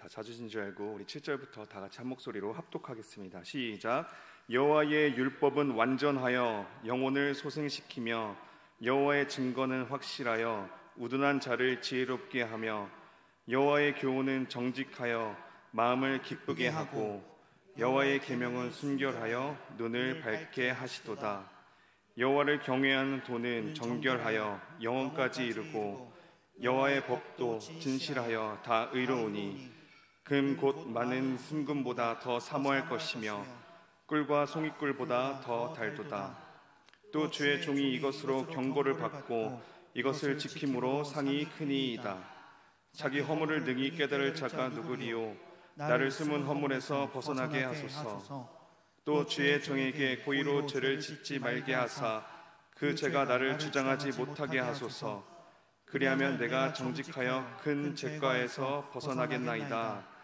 다 찾으신 줄 알고 우리 7절부터 다 같이 한 목소리로 합독하겠습니다. 시작. 여호와의 율법은 완전하여 영혼을 소생시키며 여호와의 증거는 확실하여 우둔한 자를 지혜롭게 하며 여호와의 교훈은 정직하여 마음을 기쁘게 하고 여호와의 계명은 순결하여 눈을 밝게 하시도다. 여호와를 경외하는 도는 정결하여 영혼까지 이르고 여호와의 법도 진실하여 다 의로우니 금 곧 많은 순금보다 더 사모할 것이며 꿀과 송이꿀보다 더 달도다. 또 주의 종이 이것으로 경고를 받고 이것을 지킴으로 상이 크니이다. 자기 허물을 능히 깨달을 자가 누구리요? 나를 숨은 허물에서 벗어나게 하소서. 또 주의 종에게 고의로 죄를 짓지 말게 하사 그 죄가 나를 주장하지 못하게 하소서. 그리하면 내가 정직하여 큰 죄과에서 벗어나겠나이다.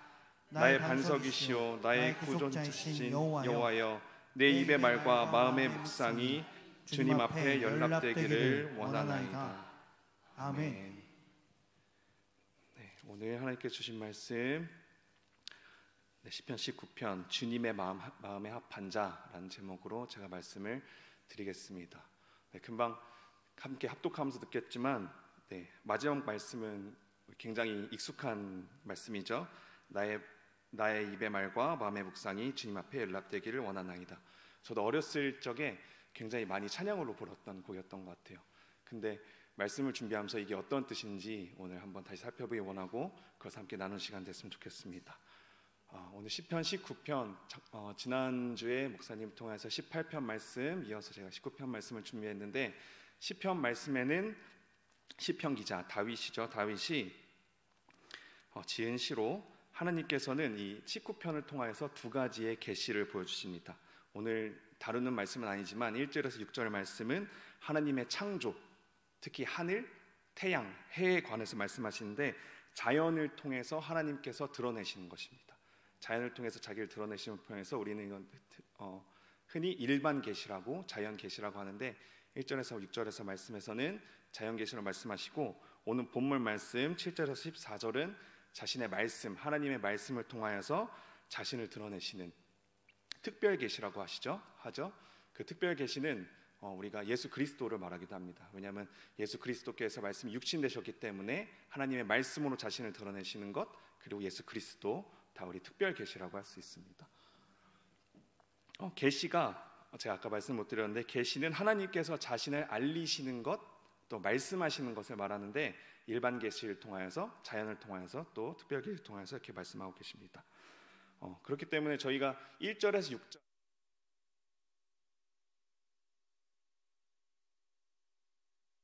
나의 반석이시오 나의 구존자신 여호와여, 내 입의 말과 마음의 묵상이 주님 앞에 연락되기를 원하나이다. 아멘. 네, 오늘 하나님께 주신 말씀 시편 19편 주님의 마음에 합한 자라는 제목으로 제가 말씀을 드리겠습니다. 금방 함께 합독하면서 듣겠지만 마지막 말씀은 굉장히 익숙한 말씀이죠. 나의 입의 말과 마음의 묵상이 주님 앞에 연락되기를 원하나이다. 저도 어렸을 적에 굉장히 많이 찬양으로 불렀던 곡이었던 것 같아요. 근데 말씀을 준비하면서 이게 어떤 뜻인지 오늘 한번 다시 살펴보기 원하고 그것을 함께 나눈 시간 됐으면 좋겠습니다. 오늘 시편 19편 지난주에 목사님 통해서 18편 말씀 이어서 제가 19편 말씀을 준비했는데, 시편 말씀에는 시편 기자 다윗이죠. 다윗이 지은 시로 하나님께서는 이 19편을 통하여서 두 가지의 계시를 보여주십니다. 오늘 다루는 말씀은 아니지만 1절에서 6절 말씀은 하나님의 창조, 특히 하늘, 태양, 해에 관해서 말씀하시는데 자연을 통해서 하나님께서 드러내시는 것입니다. 자연을 통해서 자기를 드러내시는 편에서 우리는 이건 흔히 일반 계시라고 자연 계시라고 하는데 1절에서 6절에서 말씀에서는 자연 계시로 말씀하시고, 오늘 본문 말씀 7절에서 14절은 자신의 말씀, 하나님의 말씀을 통하여서 자신을 드러내시는 특별 계시라고 하죠. 그 특별 계시는 우리가 예수 그리스도를 말하기도 합니다. 왜냐하면 예수 그리스도께서 말씀이 육신되셨기 때문에 하나님의 말씀으로 자신을 드러내시는 것, 그리고 예수 그리스도 다 우리 특별 계시라고 할 수 있습니다. 계시가 제가 아까 말씀 못 드렸는데, 계시는 하나님께서 자신을 알리시는 것, 또 말씀하시는 것을 말하는데 일반 계시를 통하여서, 자연을 통하여서, 또 특별 계시를 통하여서 이렇게 말씀하고 계십니다. 그렇기 때문에 저희가 1절에서 6절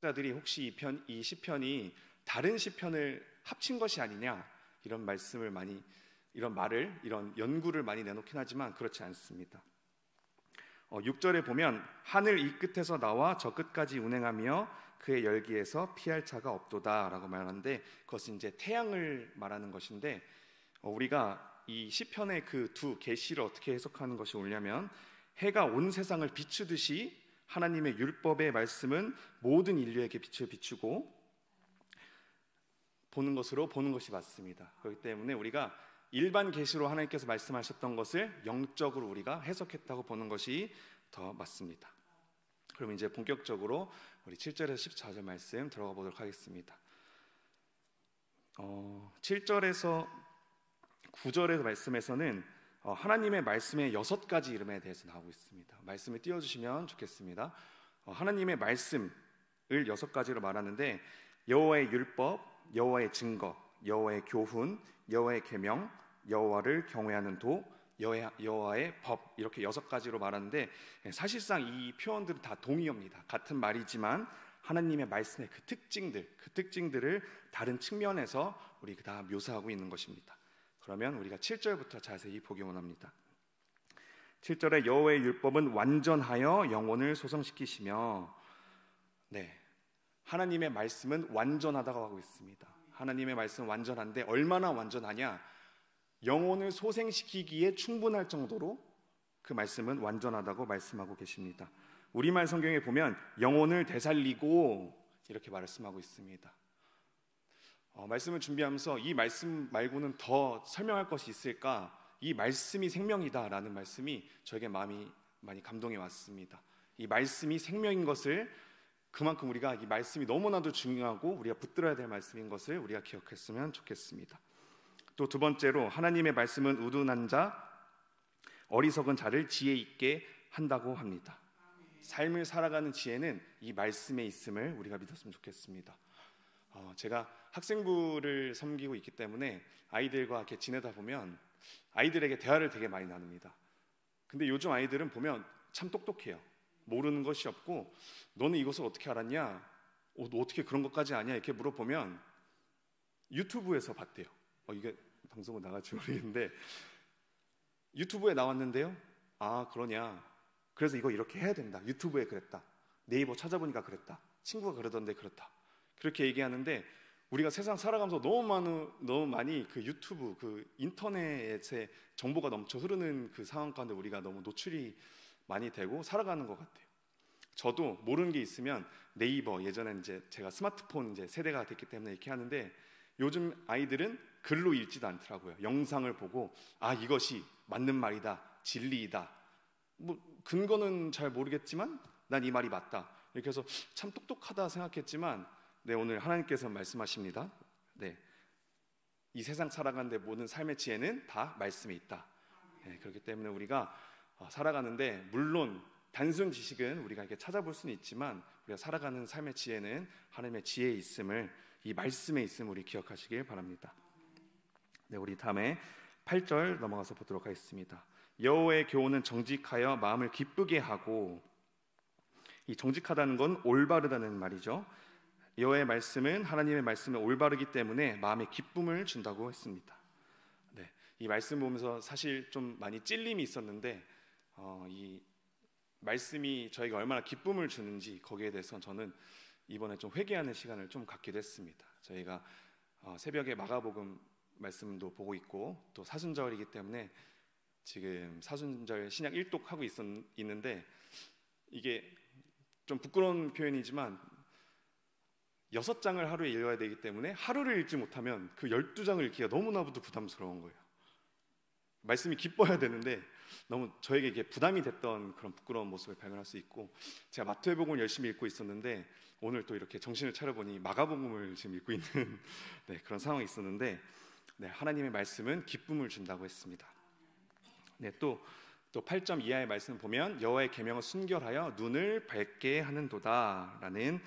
자들이 혹시 이 시편이 다른 시편을 합친 것이 아니냐 이런 말을 이런 연구를 많이 내놓긴 하지만 그렇지 않습니다. 6절에 보면 하늘 이 끝에서 나와 저 끝까지 운행하며 그의 열기에서 피할 자가 없도다 라고 말하는데, 그것은 이제 태양을 말하는 것인데, 우리가 이 시편의 그 두 계시를 어떻게 해석하는 것이 옳냐면, 해가 온 세상을 비추듯이 하나님의 율법의 말씀은 모든 인류에게 빛을 비추고 보는 것이 맞습니다. 그렇기 때문에 우리가 일반 계시로 하나님께서 말씀하셨던 것을 영적으로 우리가 해석했다고 보는 것이 더 맞습니다. 그럼 이제 본격적으로 우리 7절에서 14절 말씀 들어가 보도록 하겠습니다. 7절에서 9절의 말씀에서는 하나님의 말씀의 6가지 이름에 대해서 나오고 있습니다. 말씀을 띄워주시면 좋겠습니다. 하나님의 말씀을 6가지로 말하는데, 여호와의 율법, 여호와의 증거, 여호와의 교훈, 여호와의 계명, 여호와를 경외하는 도, 여호와의 법, 이렇게 6가지로 말하는데, 사실상 이 표현들은 다 동의어입니다. 같은 말이지만 하나님의 말씀의 그 특징들을 다른 측면에서 우리가 다 묘사하고 있는 것입니다. 그러면 우리가 7절부터 자세히 보기 원합니다. 7절에 여호와의 율법은 완전하여 영혼을 소성시키시며, 하나님의 말씀은 완전하다고 하고 있습니다. 하나님의 말씀은 완전한데 얼마나 완전하냐? 영혼을 소생시키기에 충분할 정도로 그 말씀은 완전하다고 말씀하고 계십니다. 우리말 성경에 보면 영혼을 되살리고 이렇게 말씀하고 있습니다. 말씀을 준비하면서 이 말씀 말고는 더 설명할 것이 있을까? 이 말씀이 생명이다라는 말씀이 저에게 마음이 많이 감동이 왔습니다. 이 말씀이 생명인 것을, 그만큼 우리가 이 말씀이 너무나도 중요하고 우리가 붙들어야 될 말씀인 것을 우리가 기억했으면 좋겠습니다. 또 두 번째로, 하나님의 말씀은 우둔한 자, 어리석은 자를 지혜 있게 한다고 합니다. 삶을 살아가는 지혜는 이 말씀에 있음을 우리가 믿었으면 좋겠습니다. 제가 학생부를 섬기고 있기 때문에 아이들과 이렇게 지내다 보면 아이들에게 대화를 되게 많이 나눕니다. 근데 요즘 아이들은 보면 참 똑똑해요. 모르는 것이 없고, 너는 이것을 어떻게 알았냐? 너 어떻게 그런 것까지 아냐? 이렇게 물어보면 유튜브에서 봤대요. 이게 방송으로 나갈지 모르겠는데, 유튜브에 나왔는데요. 아, 그러냐? 그래서 이거 이렇게 해야 된다. 유튜브에 그랬다. 네이버 찾아보니까 그랬다. 친구가 그러던데 그렇다. 그렇게 얘기하는데, 우리가 세상 살아가면서 너무 많이 그 유튜브, 그 인터넷에 정보가 넘쳐 흐르는 그 상황 가운데 우리가 너무 노출이 많이 되고 살아가는 것 같아요. 저도 모르는 게 있으면 네이버, 예전에 이제 제가 스마트폰 이제 세대가 됐기 때문에 이렇게 하는데, 요즘 아이들은 글로 읽지도 않더라고요. 영상을 보고, 아, 이것이 맞는 말이다, 진리이다. 뭐 근거는 잘 모르겠지만 난 이 말이 맞다. 이렇게 해서 참 똑똑하다 생각했지만, 네, 오늘 하나님께서 말씀하십니다. 네, 이 세상 살아가는데 모든 삶의 지혜는 다 말씀에 있다. 네, 그렇기 때문에 우리가 살아가는데, 물론 단순 지식은 우리가 이렇게 찾아볼 수는 있지만, 우리가 살아가는 삶의 지혜는 하나님의 지혜에 있음을, 이 말씀에 있음을 우리 기억하시길 바랍니다. 네, 우리 다음에 8절 넘어가서 보도록 하겠습니다. 여호와의 교훈은 정직하여 마음을 기쁘게 하고, 이 정직하다는 건 올바르다는 말이죠. 여호와의 말씀은, 하나님의 말씀은 올바르기 때문에 마음에 기쁨을 준다고 했습니다. 네, 이 말씀 보면서 사실 좀 많이 찔림이 있었는데, 이 말씀이 저에게 얼마나 기쁨을 주는지, 거기에 대해서 저는 이번에 좀 회개하는 시간을 좀 갖기도 했습니다. 저희가 새벽에 마가복음 말씀도 보고 있고, 또 사순절이기 때문에 지금 사순절 신약 1독 하고 있는데, 이게 좀 부끄러운 표현이지만 6장을 하루에 읽어야 되기 때문에 하루를 읽지 못하면 그 12장을 읽기가 너무나도 부담스러운 거예요. 말씀이 기뻐야 되는데 너무 저에게 이게 부담이 됐던 그런 부끄러운 모습을 발견할 수 있고, 제가 마태복음을 열심히 읽고 있었는데 오늘 또 이렇게 정신을 차려보니 마가복음을 지금 읽고 있는 네, 그런 상황이 있었는데, 네, 하나님의 말씀은 기쁨을 준다고 했습니다. 네, 또 8점 이하의 말씀을 보면 여호와의 계명을 순결하여 눈을 밝게 하는도다 라는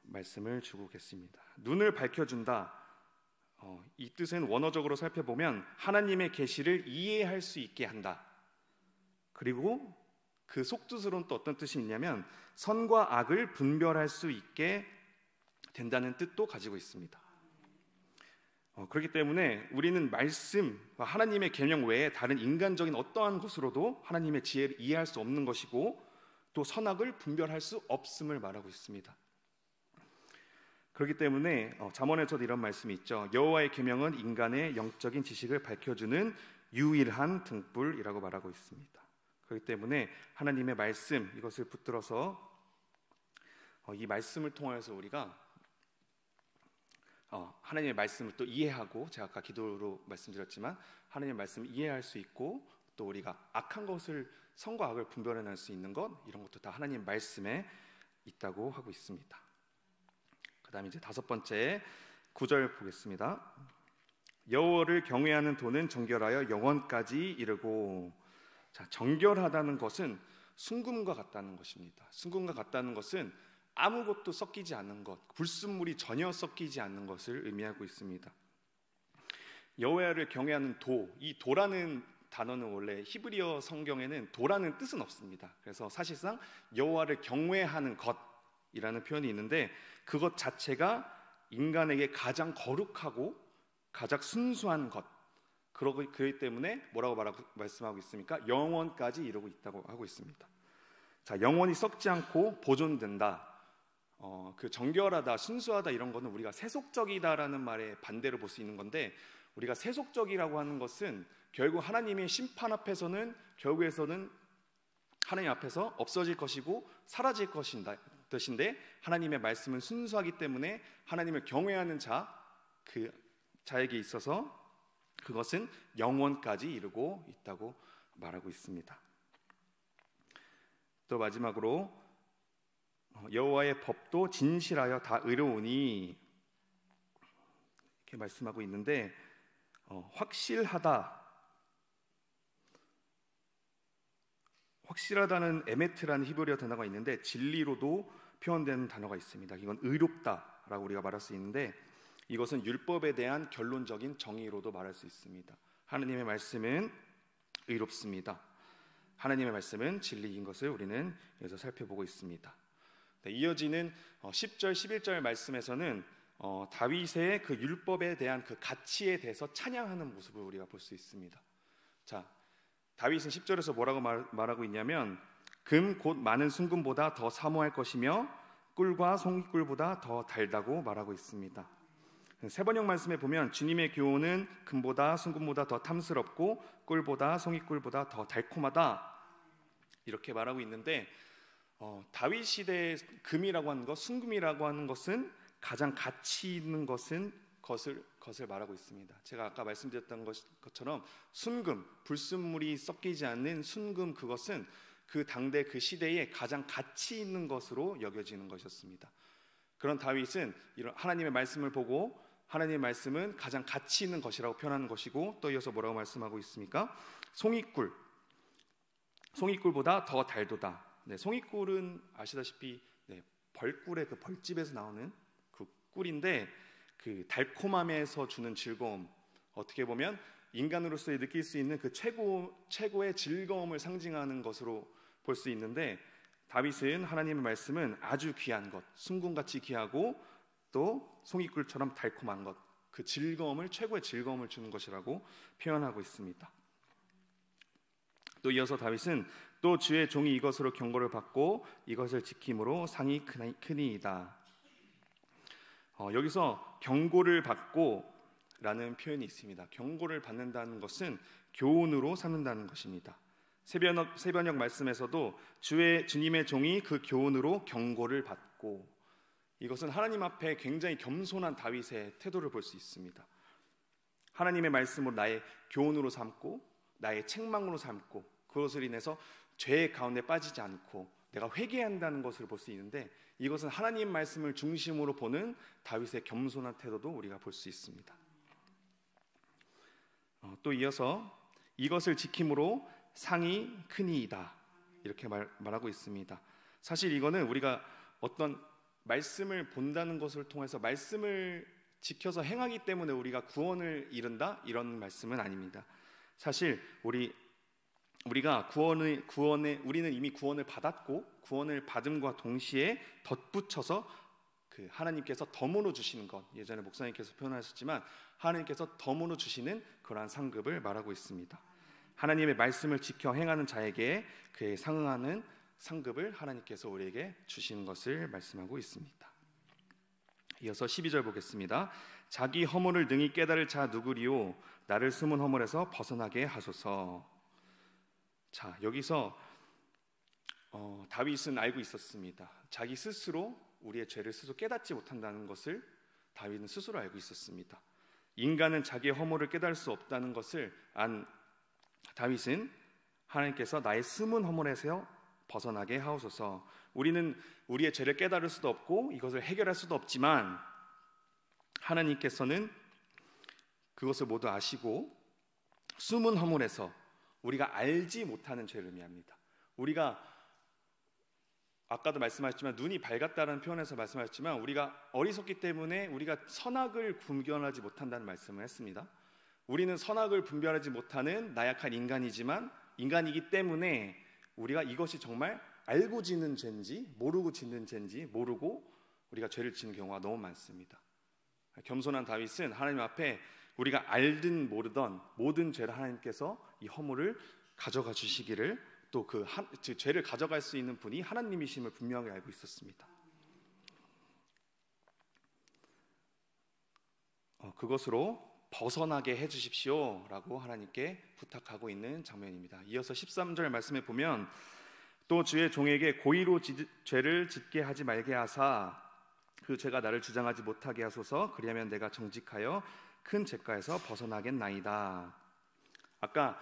말씀을 주고 계십니다. 눈을 밝혀준다, 이 뜻은 원어적으로 살펴보면 하나님의 계시를 이해할 수 있게 한다. 그리고 그 속뜻으로는 또 어떤 뜻이 있냐면 선과 악을 분별할 수 있게 된다는 뜻도 가지고 있습니다. 그렇기 때문에 우리는 말씀과 하나님의 계명 외에 다른 인간적인 어떠한 것으로도 하나님의 지혜를 이해할 수 없는 것이고, 또 선악을 분별할 수 없음을 말하고 있습니다. 그렇기 때문에 잠언에서도 이런 말씀이 있죠. 여호와의 계명은 인간의 영적인 지식을 밝혀주는 유일한 등불이라고 말하고 있습니다. 그렇기 때문에 하나님의 말씀, 이것을 붙들어서 이 말씀을 통해서 우리가 하나님의 말씀을 또 이해하고, 제가 아까 기도로 말씀드렸지만 하나님의 말씀을 이해할 수 있고, 또 우리가 악한 것을, 선과 악을 분별해낼 수 있는 것, 이런 것도 다 하나님의 말씀에 있다고 하고 있습니다. 그 다음에 이제 5번째 9절 보겠습니다. 여호와를 경외하는 도는 정결하여 영원까지 이르고. 자, 정결하다는 것은 순금과 같다는 것입니다. 순금과 같다는 것은 아무것도 섞이지 않는 것, 불순물이 전혀 섞이지 않는 것을 의미하고 있습니다. 여호와를 경외하는 도, 이 도라는 단어는 원래 히브리어 성경에는 도라는 뜻은 없습니다. 그래서 사실상 여호와를 경외하는 것이라는 표현이 있는데, 그것 자체가 인간에게 가장 거룩하고 가장 순수한 것, 그렇기 때문에 뭐라고 말씀하고 있습니까? 영원까지 이루고 있다고 하고 있습니다. 자, 영원히 썩지 않고 보존된다. 그 정결하다, 순수하다, 이런 거는 우리가 세속적이다라는 말에 반대로 볼 수 있는 건데, 우리가 세속적이라고 하는 것은 결국 하나님의 심판 앞에서는, 결국에서는 하나님 앞에서 없어질 것이고 사라질 것인데, 하나님의 말씀은 순수하기 때문에 하나님을 경외하는 자, 그 자에게 있어서 그것은 영원까지 이르고 있다고 말하고 있습니다. 또 마지막으로 여호와의 법도 진실하여 다 의로우니 이렇게 말씀하고 있는데, 확실하다는 에메트라는 히브리어 단어가 있는데 진리로도 표현되는 단어가 있습니다. 이건 의롭다라고 우리가 말할 수 있는데, 이것은 율법에 대한 결론적인 정의로도 말할 수 있습니다. 하나님의 말씀은 의롭습니다. 하나님의 말씀은 진리인 것을 우리는 여기서 살펴보고 있습니다. 네, 이어지는 10절, 11절 말씀에서는 다윗의 그 율법에 대한 그 가치에 대해서 찬양하는 모습을 우리가 볼 수 있습니다. 자, 다윗은 10절에서 뭐라고 말하고 있냐면, 금 곧 많은 순금보다 더 사모할 것이며 꿀과 송이꿀보다 더 달다고 말하고 있습니다. 세번역 말씀에 보면 주님의 교훈은 금보다 순금보다 더 탐스럽고 꿀보다 송이꿀보다 더 달콤하다 이렇게 말하고 있는데, 다윗 시대의 금이라고 하는 것, 순금이라고 하는 것은 가장 가치 있는 것을 말하고 있습니다. 제가 아까 말씀드렸던 것처럼 순금, 불순물이 섞이지 않는 순금, 그것은 그 당대 그 시대에 가장 가치 있는 것으로 여겨지는 것이었습니다. 그런 다윗은 이런 하나님의 말씀을 보고 하나님의 말씀은 가장 가치 있는 것이라고 표현하는 것이고, 또 이어서 뭐라고 말씀하고 있습니까? 송이꿀보다 더 달도다. 네, 송이꿀은 아시다시피 벌꿀의 그 벌집에서 나오는 그 꿀인데, 그 달콤함에서 주는 즐거움, 어떻게 보면 인간으로서 느낄 수 있는 그 최고의 즐거움을 상징하는 것으로 볼 수 있는데, 다윗은 하나님의 말씀은 아주 귀한 것, 순금같이 귀하고 또 송이꿀처럼 달콤한 것, 그 즐거움을, 최고의 즐거움을 주는 것이라고 표현하고 있습니다. 또 이어서 다윗은 또 주의 종이 이것으로 경고를 받고 이것을 지킴으로 상이 크니이다. 여기서 경고를 받고 라는 표현이 있습니다. 경고를 받는다는 것은 교훈으로 삼는다는 것입니다. 세번역 말씀에서도 주님의 종이 그 교훈으로 경고를 받고, 이것은 하나님 앞에 굉장히 겸손한 다윗의 태도를 볼 수 있습니다. 하나님의 말씀으로 나의 교훈으로 삼고 나의 책망으로 삼고, 그것을 인해서 죄의 가운데 빠지지 않고 내가 회개한다는 것을 볼 수 있는데, 이것은 하나님 말씀을 중심으로 보는 다윗의 겸손한 태도도 우리가 볼 수 있습니다. 또 이어서 이것을 지킴으로 상이 크니이다 이렇게 말하고 있습니다. 사실 이거는 우리가 어떤 말씀을 본다는 것을 통해서 말씀을 지켜서 행하기 때문에 우리가 구원을 이룬다 이런 말씀은 아닙니다. 사실 우리가 우리는 이미 구원을 받았고, 구원을 받음과 동시에 덧붙여서 그 하나님께서 덤으로 주시는 것, 예전에 목사님께서 표현하셨지만 하나님께서 덤으로 주시는 그러한 상급을 말하고 있습니다. 하나님의 말씀을 지켜 행하는 자에게 그에 상응하는 상급을 하나님께서 우리에게 주시는 것을 말씀하고 있습니다. 이어서 12절 보겠습니다. 자기 허물을 능히 깨달을 자 누구리요, 나를 숨은 허물에서 벗어나게 하소서. 자, 여기서 다윗은 알고 있었습니다. 자기 스스로 우리의 죄를 스스로 깨닫지 못한다는 것을 다윗은 스스로 알고 있었습니다. 인간은 자기의 허물을 깨달을 수 없다는 것을 안 다윗은 하나님께서 나의 숨은 허물에서 벗어나게 하옵소서. 우리는 우리의 죄를 깨달을 수도 없고 이것을 해결할 수도 없지만, 하나님께서는 그것을 모두 아시고 숨은 허물에서, 우리가 알지 못하는 죄를 의미합니다. 우리가 아까도 말씀하셨지만 눈이 밝았다는 표현에서 말씀하셨지만, 우리가 어리석기 때문에 우리가 선악을 분별하지 못한다는 말씀을 했습니다. 우리는 선악을 분별하지 못하는 나약한 인간이기 때문에 우리가 이것이 정말 알고 짓는 죄인지 모르고 짓는 죄인지 모르고 우리가 죄를 짓는 경우가 너무 많습니다. 겸손한 다윗은 하나님 앞에 우리가 알든 모르던 모든 죄를 하나님께서 이 허물을 가져가 주시기를, 또 그 죄를 가져갈 수 있는 분이 하나님이심을 분명히 알고 있었습니다. 그것으로 벗어나게 해주십시오 라고 하나님께 부탁하고 있는 장면입니다. 이어서 13절 말씀에 보면, 또 주의 종에게 고의로 죄를 짓게 하지 말게 하사 그 죄가 나를 주장하지 못하게 하소서. 그리하면 내가 정직하여 큰 죄가에서 벗어나겠나이다. 아까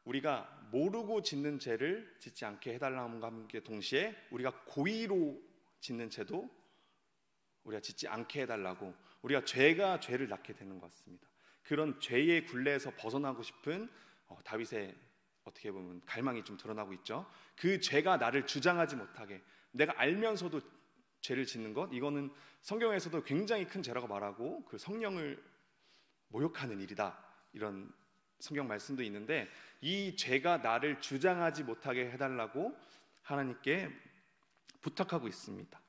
우리가 모르고 짓는 죄를 짓지 않게 해달라는 함께 동시에 우리가 고의로 짓는 죄도 우리가 짓지 않게 해달라고, 우리가 죄가 죄를 낳게 되는 것 같습니다. 그런 죄의 굴레에서 벗어나고 싶은 다윗의 어떻게 보면 갈망이 좀 드러나고 있죠. 그 죄가 나를 주장하지 못하게, 내가 알면서도 죄를 짓는 것, 이거는 성경에서도 굉장히 큰 죄라고 말하고 그 성령을 모욕하는 일이다, 이런 성경 말씀도 있는데, 이 죄가 나를 주장하지 못하게 해달라고 하나님께 부탁하고 있습니다.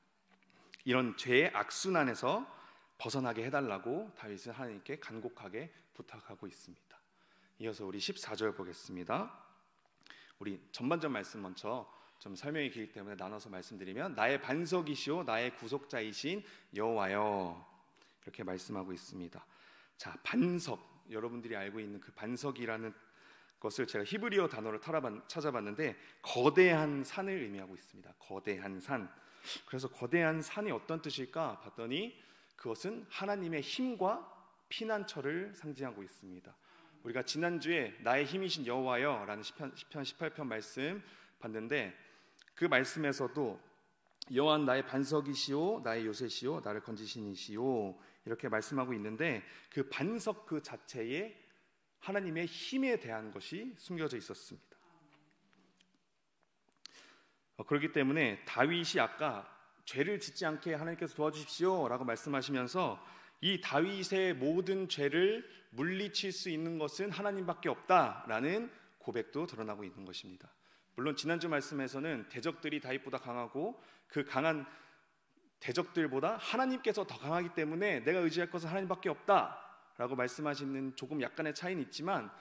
이런 죄의 악순환에서 벗어나게 해달라고 다윗은 하나님께 간곡하게 부탁하고 있습니다. 이어서 우리 14절 보겠습니다. 우리 전반전 말씀 먼저 좀 설명이 길기 때문에 나눠서 말씀드리면, 나의 반석이시오 나의 구속자이신 여호와여, 이렇게 말씀하고 있습니다. 자, 반석, 여러분들이 알고 있는 그 반석이라는 것을 제가 히브리어 단어를 찾아봤는데 거대한 산을 의미하고 있습니다. 거대한 산. 그래서 거대한 산이 어떤 뜻일까 봤더니 그것은 하나님의 힘과 피난처를 상징하고 있습니다. 우리가 지난주에 나의 힘이신 여호와여 라는 시편 18편 말씀 봤는데, 그 말씀에서도 여호와는 나의 반석이시오 나의 요새시오 나를 건지신 이시오, 이렇게 말씀하고 있는데, 그 반석 그 자체에 하나님의 힘에 대한 것이 숨겨져 있었습니다. 그렇기 때문에 다윗이 아까 죄를 짓지 않게 하나님께서 도와주십시오 라고 말씀하시면서 이 다윗의 모든 죄를 물리칠 수 있는 것은 하나님밖에 없다라는 고백도 드러나고 있는 것입니다. 물론 지난주 말씀에서는 대적들이 다윗보다 강하고 그 강한 대적들보다 하나님께서 더 강하기 때문에 내가 의지할 것은 하나님밖에 없다라고 말씀하시는 조금 약간의 차이는 있지만,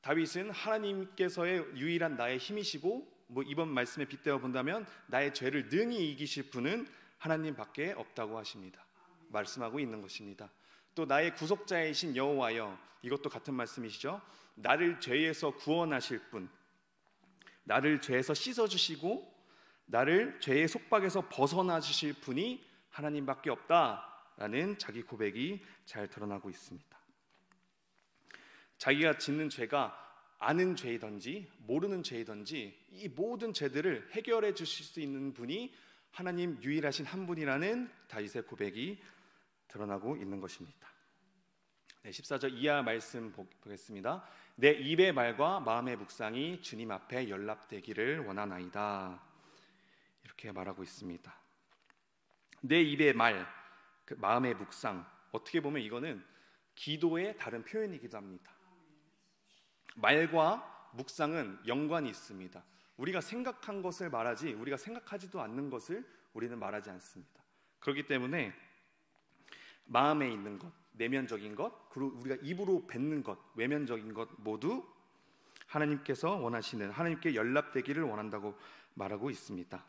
다윗은 하나님께서의 유일한 나의 힘이시고, 이번 말씀에 빗대어 본다면 나의 죄를 능히 이기실 분은 하나님밖에 없다고 하십니다. 말씀하고 있는 것입니다. 또 나의 구속자이신 여호와여, 이것도 같은 말씀이시죠. 나를 죄에서 구원하실 분, 나를 죄에서 씻어주시고 나를 죄의 속박에서 벗어나 주실 분이 하나님밖에 없다라는 자기 고백이 잘 드러나고 있습니다. 자기가 짓는 죄가 아는 죄이든지 모르는 죄이든지 이 모든 죄들을 해결해 주실 수 있는 분이 하나님 유일하신 한 분이라는 다윗의 고백이 드러나고 있는 것입니다. 14절 이하 말씀 보겠습니다. 내 입의 말과 마음의 묵상이 주님 앞에 연락되기를 원하나이다, 이렇게 말하고 있습니다. 내 입의 말, 그 마음의 묵상, 어떻게 보면 이거는 기도의 다른 표현이기도 합니다. 말과 묵상은 연관이 있습니다. 우리가 생각한 것을 말하지 우리가 생각하지도 않는 것을 우리는 말하지 않습니다. 그렇기 때문에 마음에 있는 것, 내면적인 것, 그리고 우리가 입으로 뱉는 것, 외면적인 것 모두 하나님께서 원하시는, 하나님께 연락되기를 원한다고 말하고 있습니다.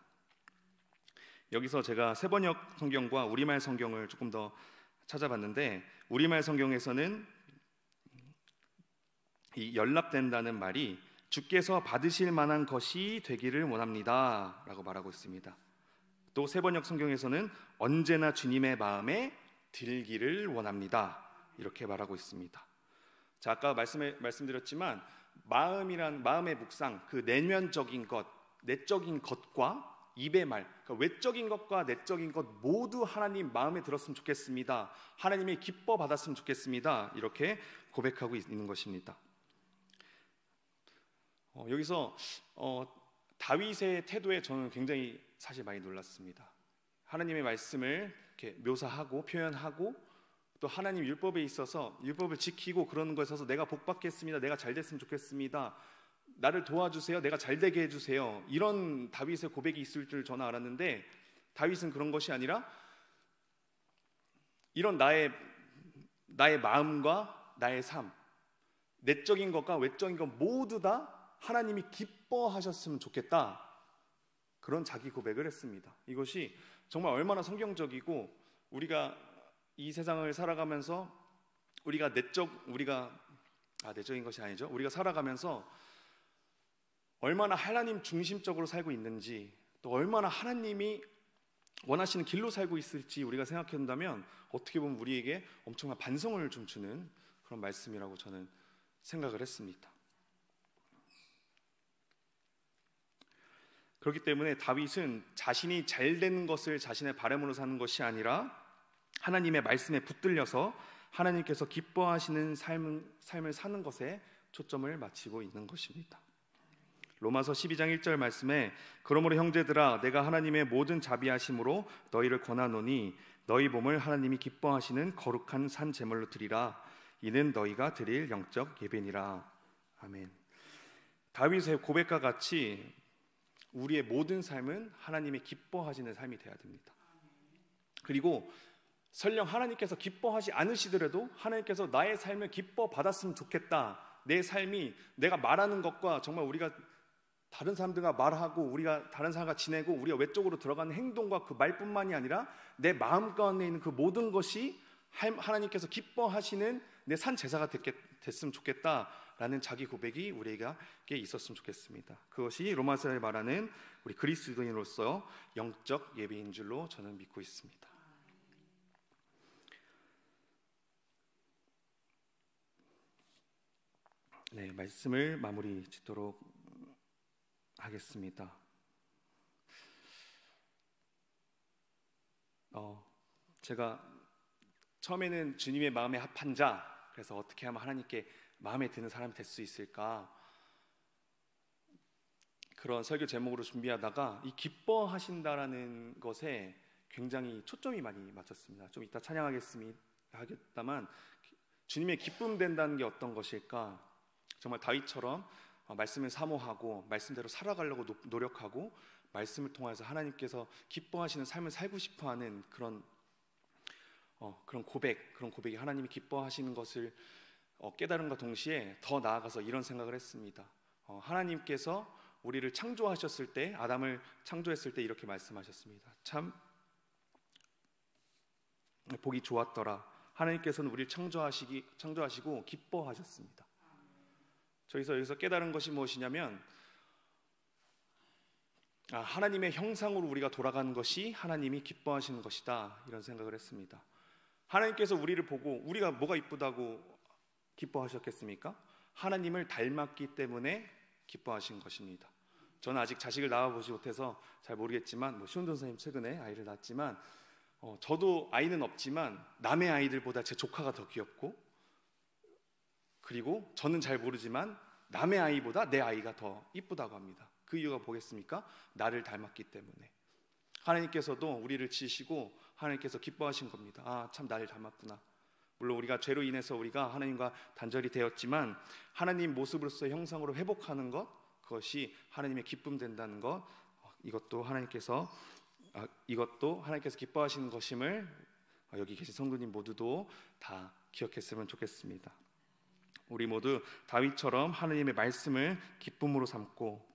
여기서 제가 세번역 성경과 우리말 성경을 조금 더 찾아봤는데, 우리말 성경에서는 이 연락된다는 말이 주께서 받으실 만한 것이 되기를 원합니다 라고 말하고 있습니다. 또 세번역 성경에서는 언제나 주님의 마음에 들기를 원합니다, 이렇게 말하고 있습니다. 자, 아까 말씀드렸지만 마음의 묵상, 그 내면적인 것, 내적인 것과 입의 말, 그러니까 외적인 것과 내적인 것 모두 하나님 마음에 들었으면 좋겠습니다, 하나님이 기뻐 받았으면 좋겠습니다, 이렇게 고백하고 있는 것입니다. 여기서 다윗의 태도에 저는 굉장히 사실 많이 놀랐습니다. 하나님의 말씀을 이렇게 묘사하고 표현하고, 또 하나님 율법에 있어서 율법을 지키고 그러는 것에 있어서 내가 복 받겠습니다, 내가 잘 됐으면 좋겠습니다, 나를 도와주세요, 내가 잘 되게 해주세요, 이런 다윗의 고백이 있을 줄 저는 알았는데, 다윗은 그런 것이 아니라 이런 나의 마음과 나의 삶, 내적인 것과 외적인 것 모두 다 하나님이 기뻐하셨으면 좋겠다, 그런 자기 고백을 했습니다. 이것이 정말 얼마나 성경적이고, 우리가 이 세상을 살아가면서 내적인 것이 아니죠. 우리가 살아가면서 얼마나 하나님 중심적으로 살고 있는지, 또 얼마나 하나님이 원하시는 길로 살고 있을지 우리가 생각한다면 어떻게 보면 우리에게 엄청난 반성을 좀 주는 그런 말씀이라고 저는 생각을 했습니다. 그렇기 때문에 다윗은 자신이 잘 되는 것을 자신의 바람으로 사는 것이 아니라 하나님의 말씀에 붙들려서 하나님께서 기뻐하시는 삶을 사는 것에 초점을 맞추고 있는 것입니다. 로마서 12장 1절 말씀에 그러므로 형제들아 내가 하나님의 모든 자비하심으로 너희를 권하노니 너희 몸을 하나님이 기뻐하시는 거룩한 산 제물로 드리라. 이는 너희가 드릴 영적 예배니라. 아멘. 다윗의 고백과 같이 우리의 모든 삶은 하나님의 기뻐하시는 삶이 되어야 됩니다. 그리고 설령 하나님께서 기뻐하지 않으시더라도 하나님께서 나의 삶을 기뻐 받았으면 좋겠다. 내 삶이 내가 말하는 것과 정말 우리가 다른 사람들과 말하고 우리가 다른 사람과 지내고 우리가 외적으로 들어가는 행동과 그 말뿐만이 아니라 내 마음 가운데 있는 그 모든 것이 하나님께서 기뻐하시는 내 산 제사가 됐으면 좋겠다라는 자기 고백이 우리에게 있었으면 좋겠습니다. 그것이 로마서에 말하는 우리 그리스도인으로서 영적 예배인 줄로 저는 믿고 있습니다. 네, 말씀을 마무리 짓도록 하겠습니다. 제가 처음에는 주님의 마음에 합한 자, 그래서 어떻게 하면 하나님께 마음에 드는 사람이 될 수 있을까, 그런 설교 제목으로 준비하다가 이 기뻐하신다라는 것에 굉장히 초점이 많이 맞췄습니다. 좀 이따 찬양하겠다만 주님의 기쁨 된다는 게 어떤 것일까? 정말 다윗처럼 말씀을 사모하고 말씀대로 살아가려고 노력하고 말씀을 통해서 하나님께서 기뻐하시는 삶을 살고 싶어하는 그런 고백이 하나님이 기뻐하시는 것을 깨달음과 동시에 더 나아가서 이런 생각을 했습니다. 하나님께서 우리를 창조하셨을 때, 아담을 창조했을 때 이렇게 말씀하셨습니다. 참 보기 좋았더라. 하나님께서는 우리를 창조하시고 기뻐하셨습니다. 여기서 깨달은 것이 무엇이냐면 하나님의 형상으로 우리가 돌아가는 것이 하나님이 기뻐하시는 것이다, 이런 생각을 했습니다. 하나님께서 우리를 보고 우리가 뭐가 이쁘다고 기뻐하셨겠습니까? 하나님을 닮았기 때문에 기뻐하신 것입니다. 저는 아직 자식을 낳아보지 못해서 잘 모르겠지만 시온돈 선생님 최근에 아이를 낳았지만 저도 아이는 없지만 남의 아이들보다 제 조카가 더 귀엽고, 그리고 저는 잘 모르지만 남의 아이보다 내 아이가 더 이쁘다고 합니다. 그 이유가 뭐겠습니까? 나를 닮았기 때문에. 하나님께서도 우리를 지으시고 하나님께서 기뻐하신 겁니다. 참 나를 닮았구나. 물론 우리가 죄로 인해서 우리가 하나님과 단절이 되었지만 하나님 모습으로서의 형상으로 회복하는 것, 그것이 하나님의 기쁨 된다는 것, 이것도 하나님께서 기뻐하시는 것임을 여기 계신 성도님 모두도 다 기억했으면 좋겠습니다. 우리 모두 다윗처럼 하나님의 말씀을 기쁨으로 삼고,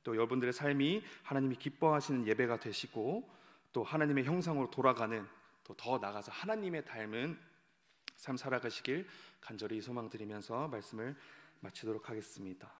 또 여러분들의 삶이 하나님이 기뻐하시는 예배가 되시고, 또 하나님의 형상으로 돌아가는, 또 더 나아가서 하나님의 닮은 삶 살아가시길 간절히 소망드리면서 말씀을 마치도록 하겠습니다.